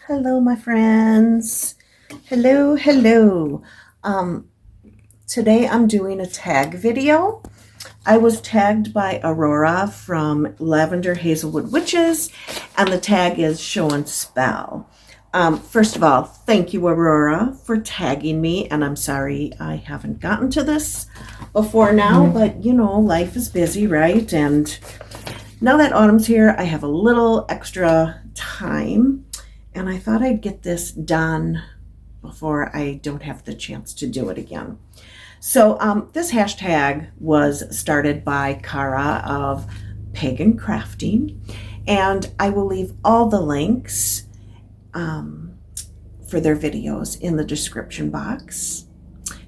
Hello, my friends. Hello. Um, Today I'm doing a tag video. I was tagged by Aurora from Lavender Hazelwood Witches, and the tag is Show and Spell. First of all, thank you, Aurora, for tagging me, and I'm sorry I haven't gotten to this before now, but life is busy, right? And now that autumn's here, I have a little extra time, and I thought I'd get this done before I don't have the chance to do it again. So this hashtag was started by Cara of Pagan Crafting, and I will leave all the links for their videos in the description box.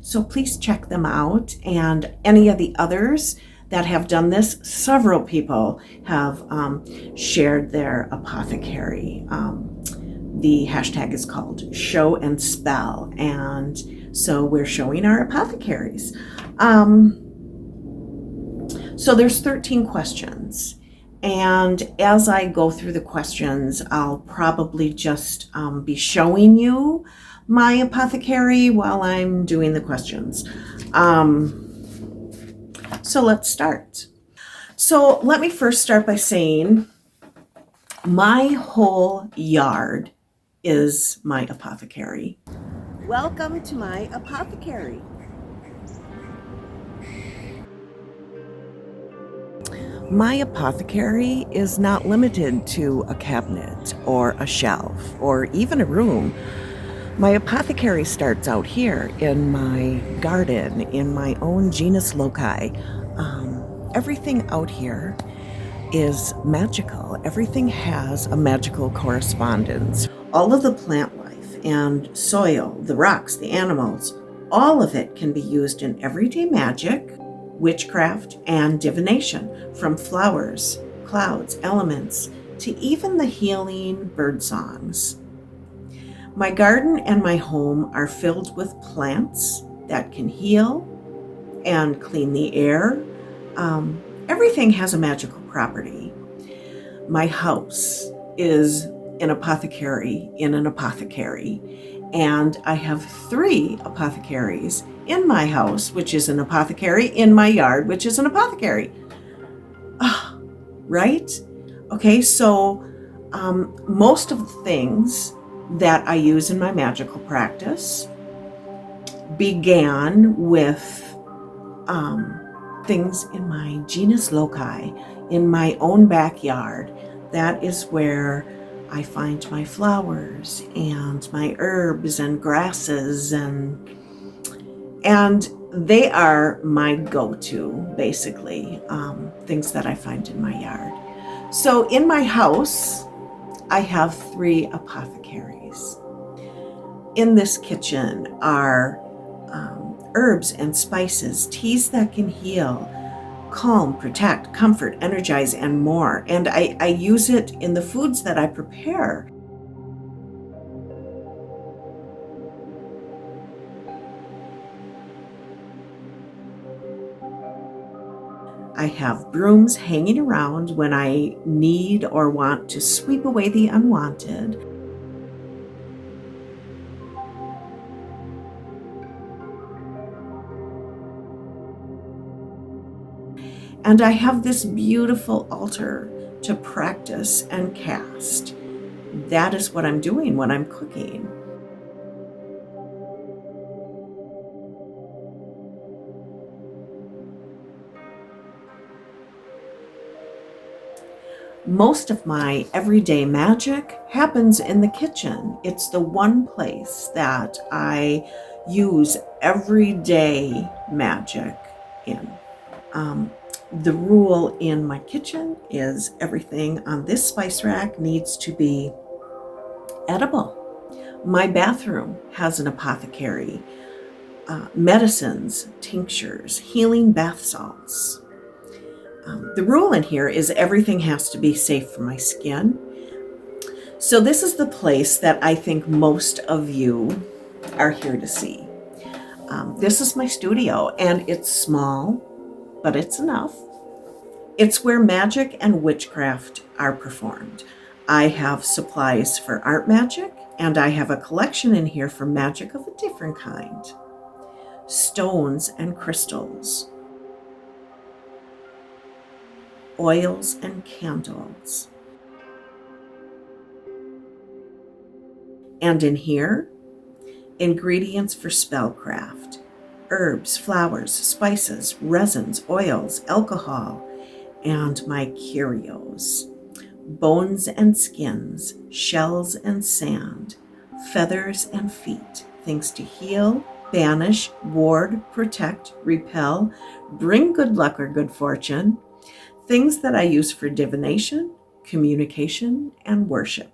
So please check them out, and any of the others that have done this. Several people have shared their apothecary. The hashtag is called Show and Spell, and so we're showing our apothecaries. So there's 13 questions, and as I go through the questions, I'll probably just be showing you my apothecary while I'm doing the questions. So let's start. So let me first start by saying my whole yard is my apothecary. Welcome to my apothecary. My apothecary is not limited to a cabinet or a shelf or even a room. My apothecary starts out here in my garden, in my own genus loci. Everything out here is magical. Everything has a magical correspondence. All of the plant life and soil, the rocks, the animals, all of it can be used in everyday magic, witchcraft, and divination, from flowers, clouds, elements, to even the healing bird songs. My garden and my home are filled with plants that can heal and clean the air. Everything has a magical property. My house is an apothecary in an apothecary, and I have 3 apothecaries in my house, which is an apothecary, in my yard, which is an apothecary. Right? Okay, so most of the things that I use in my magical practice began with things in my genus loci, in my own backyard. That is where I find my flowers and my herbs and grasses, and they are my go-to, basically, things that I find in my yard. So in my house, I have 3 apothecaries. In this kitchen are herbs and spices, teas that can heal, calm, protect, comfort, energize, and more. And I use it in the foods that I prepare. I have brooms hanging around when I need or want to sweep away the unwanted. And I have this beautiful altar to practice and cast. That is what I'm doing when I'm cooking. Most of my everyday magic happens in the kitchen. It's the one place that I use everyday magic in. The rule in my kitchen is everything on this spice rack needs to be edible. My bathroom has an apothecary, medicines, tinctures, healing bath salts. The rule in here is everything has to be safe for my skin. So this is the place that I think most of you are here to see. This is my studio, and it's small, but it's enough. It's where magic and witchcraft are performed. I have supplies for art magic, And I have a collection in here for magic of a different kind. Stones and crystals, oils and candles. And in here, ingredients for spellcraft, herbs, flowers, spices, resins, oils, alcohol, and my curios, bones and skins, shells and sand, feathers and feet, things to heal, banish, ward, protect, repel, bring good luck or good fortune, things that I use for divination, communication, and worship.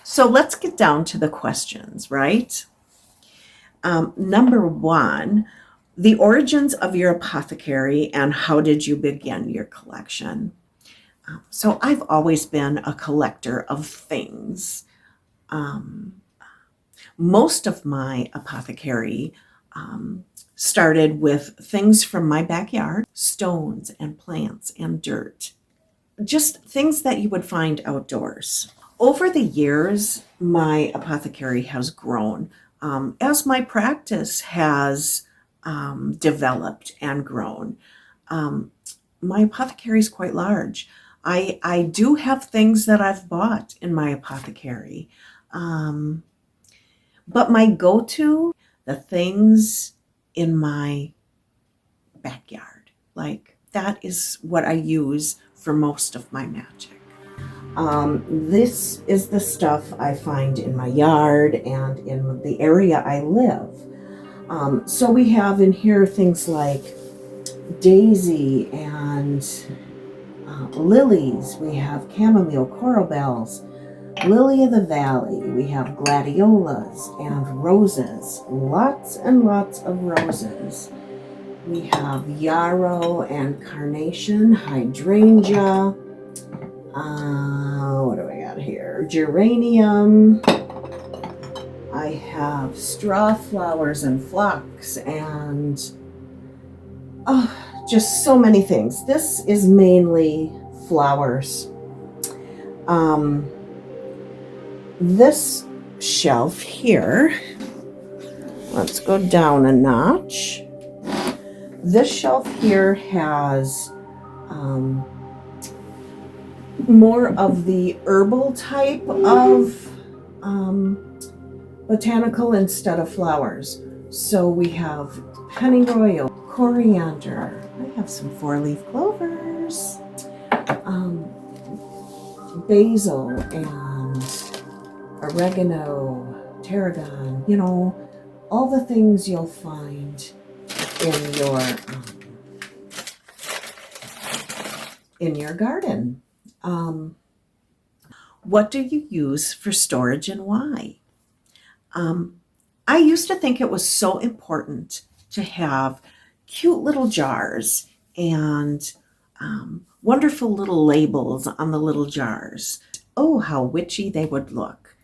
So let's get down to the questions, right? Number one, the origins of your apothecary and how did you begin your collection? So I've always been a collector of things. Most of my apothecary started with things from my backyard, stones and plants and dirt, just things that you would find outdoors. Over the years, my apothecary has grown as my practice has developed and grown. My apothecary is quite large. I do have things that I've bought in my apothecary. But my go-to, the things in my backyard. Like, that is what I use for most of my magic. This is the stuff I find in my yard and in the area I live. So we have in here things like daisy and lilies. We have chamomile, coral bells, lily of the valley. We have gladiolas and roses, lots and lots of roses. We have yarrow and carnation, hydrangea. What do we got here? Geranium. I have straw flowers and phlox and just so many things. This is mainly flowers. This shelf here, let's go down a notch. This shelf here has more of the herbal type of botanical instead of flowers. So we have pennyroyal, coriander. I have some 4-leaf clovers, basil and oregano, tarragon, all the things you'll find in your garden. What do you use for storage and why? I used to think it was so important to have cute little jars and wonderful little labels on the little jars. Oh, how witchy they would look.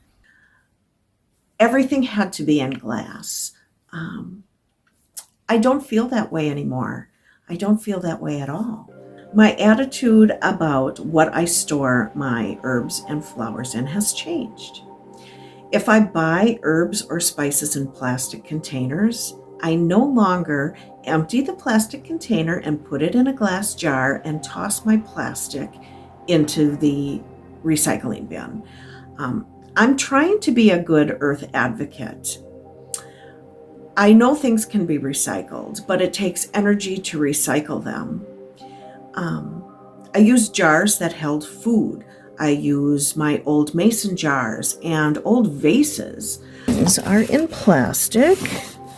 Everything had to be in glass. I don't feel that way anymore. I don't feel that way at all. My attitude about what I store my herbs and flowers in has changed. If I buy herbs or spices in plastic containers, I no longer empty the plastic container and put it in a glass jar and toss my plastic into the recycling bin. I'm trying to be a good earth advocate. I know things can be recycled, but it takes energy to recycle them. I use jars that held food. I use my old mason jars and old vases. These are in plastic.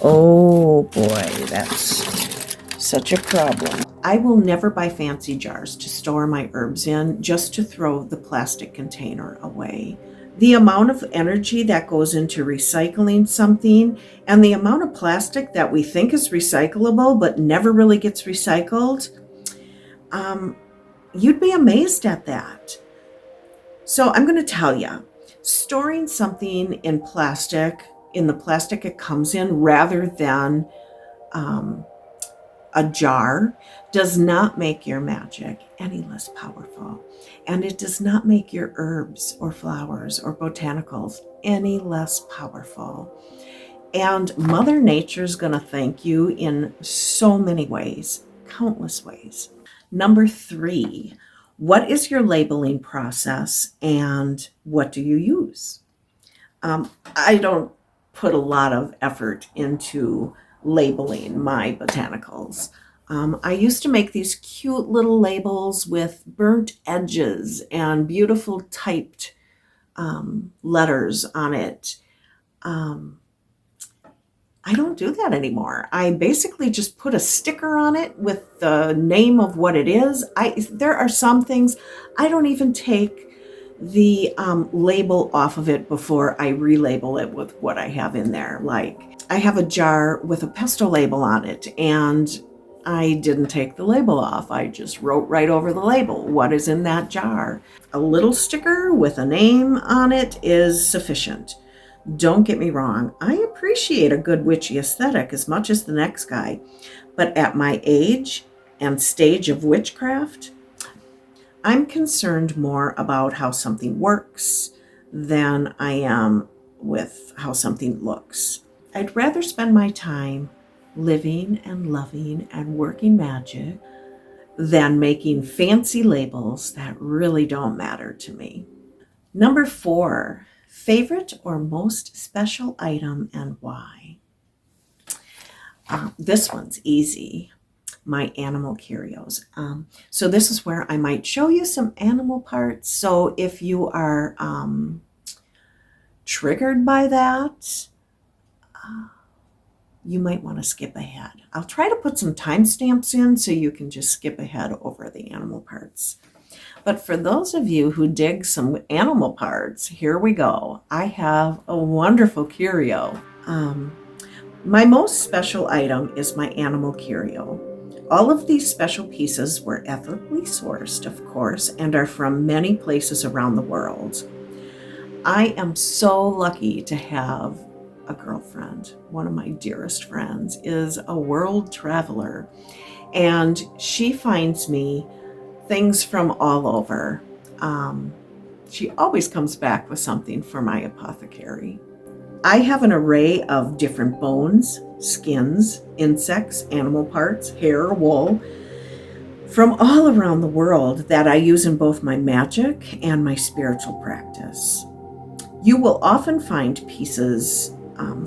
Oh boy, that's such a problem. I will never buy fancy jars to store my herbs in just to throw the plastic container away. The amount of energy that goes into recycling something and the amount of plastic that we think is recyclable but never really gets recycled, you'd be amazed at that. So I'm going to tell you, storing something in plastic, in the plastic it comes in, rather than a jar does not make your magic any less powerful. And it does not make your herbs or flowers or botanicals any less powerful. And Mother Nature's going to thank you in so many ways, countless ways. Number 3, what is your labeling process and what do you use? I don't put a lot of effort into labeling my botanicals. I used to make these cute little labels with burnt edges and beautiful typed letters on it. I don't do that anymore. I basically just put a sticker on it with the name of what it is. There are some things I don't even take the label off of it before I relabel it with what I have in there. Like I have a jar with a pesto label on it and I didn't take the label off. I just wrote right over the label what is in that jar. A little sticker with a name on it is sufficient. Don't get me wrong, I appreciate a good witchy aesthetic as much as the next guy, but at my age and stage of witchcraft, I'm concerned more about how something works than I am with how something looks. I'd rather spend my time living and loving and working magic than making fancy labels that really don't matter to me. Number 4, favorite or most special item and why? This one's easy. My animal curios. So this is where I might show you some animal parts. So if you are triggered by that, you might want to skip ahead. I'll try to put some timestamps in so you can just skip ahead over the animal parts. But for those of you who dig some animal parts, here we go. I have a wonderful curio. My most special item is my animal curio. All of these special pieces were ethically sourced, of course, and are from many places around the world. I am so lucky to have a girlfriend. One of my dearest friends is a world traveler, and she finds me things from all over. She always comes back with something for my apothecary. I have an array of different bones, skins, insects, animal parts, hair, wool, from all around the world that I use in both my magic and my spiritual practice. You will often find pieces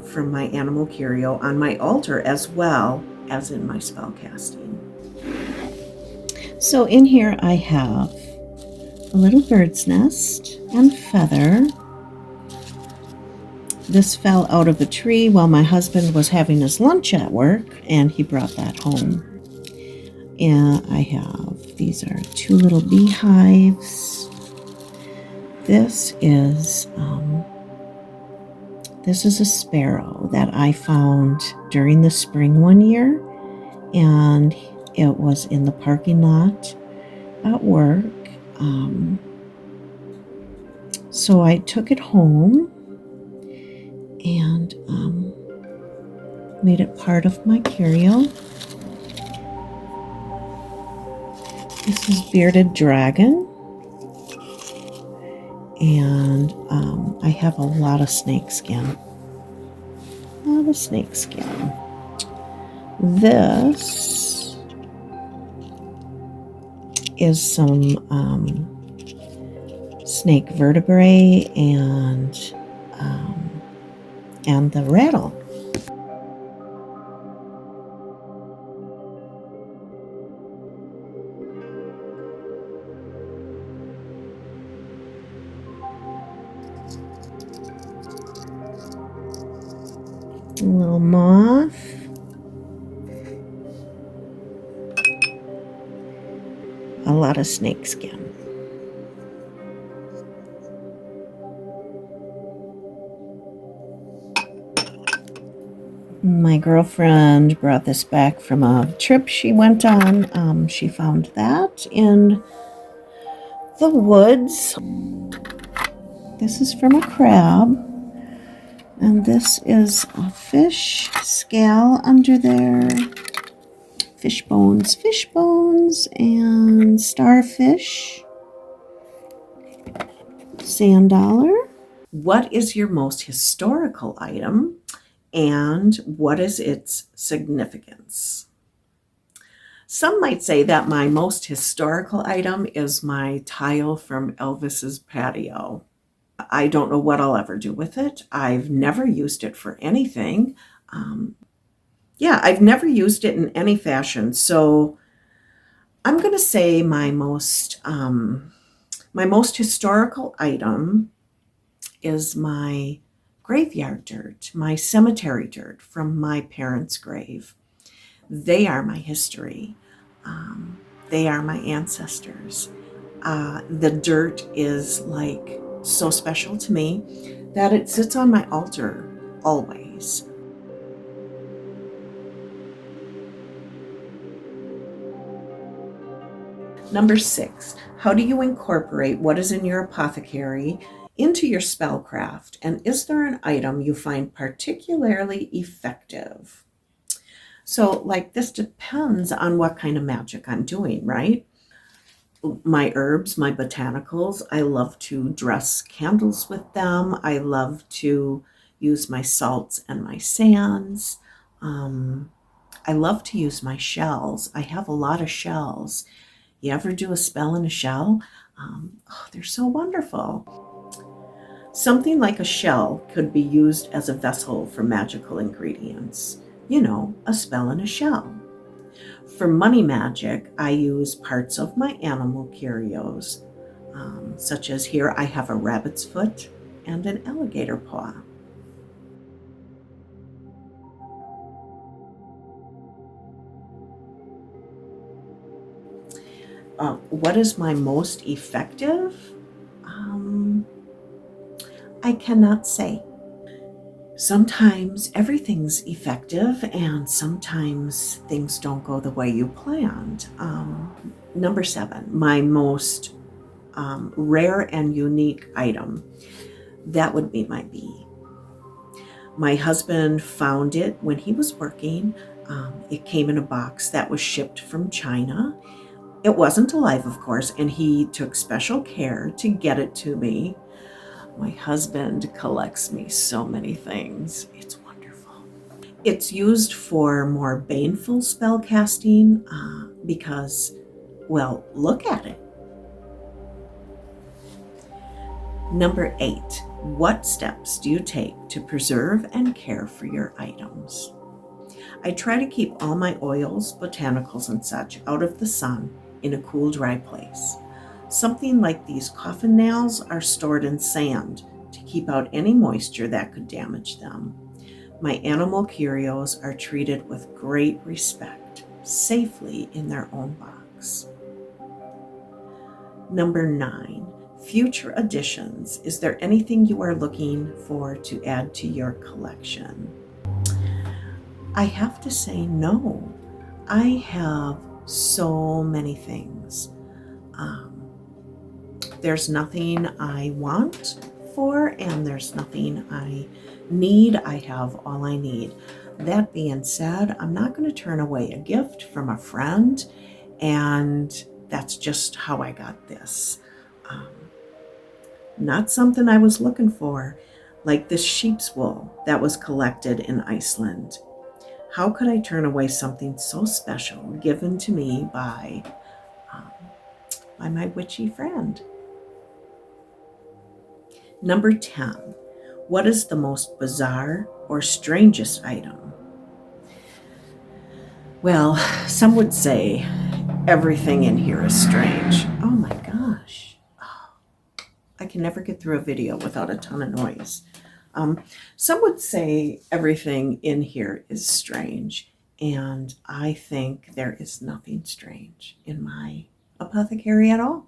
from my animal curio on my altar as well as in my spell casting. So in here I have a little bird's nest and feather. This fell out of a tree while my husband was having his lunch at work, and he brought that home. And I have, these are 2 little beehives. This is a sparrow that I found during the spring one year, and it was in the parking lot at work. So I took it home and made it part of my curio. This is bearded dragon, and I have a lot of snake skin. This is some snake vertebrae and the rattle. A little moth. A lot of snake skin. My girlfriend brought this back from a trip she went on. She found that in the woods. This is from a crab. And this is a fish scale under there. fish bones, and starfish, sand dollar. What is your most historical item and what is its significance? Some might say that my most historical item is my tile from Elvis's patio. I don't know what I'll ever do with it. I've never used it for anything. I've never used it in any fashion. So I'm going to say my most historical item is my graveyard dirt, my cemetery dirt from my parents' grave. They are my history. They are my ancestors. The dirt is like so special to me that it sits on my altar always. Number 6, how do you incorporate what is in your apothecary into your spellcraft? And is there an item you find particularly effective? So, like, this depends on what kind of magic I'm doing, right? My herbs, my botanicals, I love to dress candles with them. I love to use my salts and my sands. I love to use my shells. I have a lot of shells. You ever do a spell in a shell? They're so wonderful. Something like a shell could be used as a vessel for magical ingredients. You know, a spell in a shell. For money magic, I use parts of my animal curios, such as here I have a rabbit's foot and an alligator paw. What is my most effective? I cannot say. Sometimes everything's effective and sometimes things don't go the way you planned. Number 7, my most rare and unique item, that would be my bee. My husband found it when he was working. It came in a box that was shipped from China. It wasn't alive, of course, and he took special care to get it to me. My husband collects me so many things. It's wonderful. It's used for more baneful spell casting because, well, look at it. Number 8, what steps do you take to preserve and care for your items? I try to keep all my oils, botanicals, and such out of the sun in a cool, dry place. Something like these coffin nails are stored in sand to keep out any moisture that could damage them. My animal curios are treated with great respect, safely in their own box. Number 9, future additions. Is there anything you are looking for to add to your collection? I have to say no. I have so many things. There's nothing I want for, and there's nothing I need. I have all I need. That being said, I'm not going to turn away a gift from a friend, and that's just how I got this. Not something I was looking for, like this sheep's wool that was collected in Iceland. How could I turn away something so special given to me by my witchy friend? Number 10, what is the most bizarre or strangest item? Well, some would say everything in here is strange. Oh my gosh. I can never get through a video without a ton of noise. Some would say everything in here is strange, and I think there is nothing strange in my apothecary at all.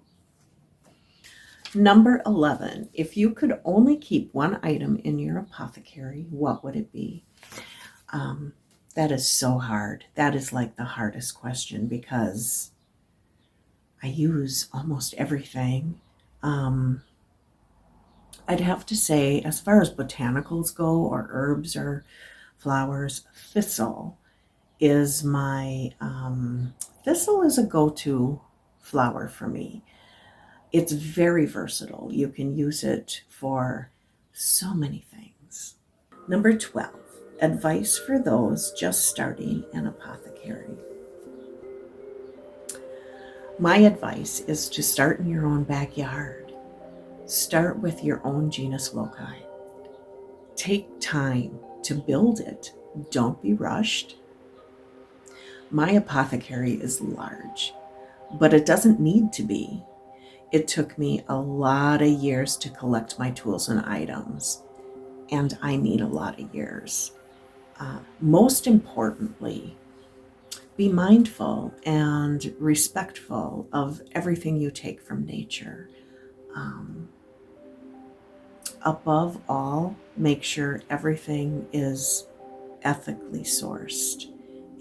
Number 11, if you could only keep one item in your apothecary, what would it be? That is so hard. That is like the hardest question because I use almost everything. I'd have to say, as far as botanicals go, or herbs or flowers, thistle is my thistle is a go-to flower for me. It's very versatile. You can use it for so many things. Number 12, advice for those just starting an apothecary. My advice is to start in your own backyard. Start with your own genus loci. Take time to build it. Don't be rushed. My apothecary is large, but it doesn't need to be. It took me a lot of years to collect my tools and items, and I need a lot of years. Most importantly, be mindful and respectful of everything you take from nature. Above all, make sure everything is ethically sourced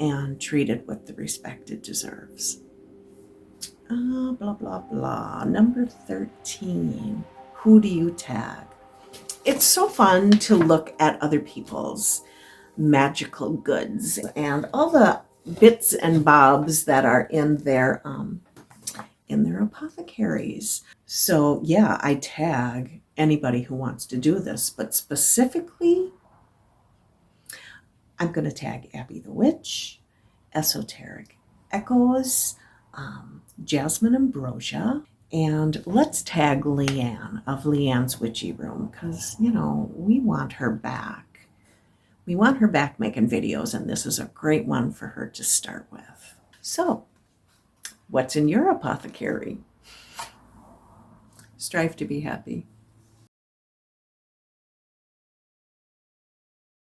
and treated with the respect it deserves. Blah, blah, blah. Number 13, who do you tag? It's so fun to look at other people's magical goods and all the bits and bobs that are in their apothecaries. So yeah, I tag anybody who wants to do this, but specifically, I'm going to tag Abby the Witch, Esoteric Echoes, Jasmine Ambrosia, and let's tag Leanne of Leanne's Witchy Room because, we want her back. We want her back making videos, and this is a great one for her to start with. So, what's in your apothecary? Strive to be happy.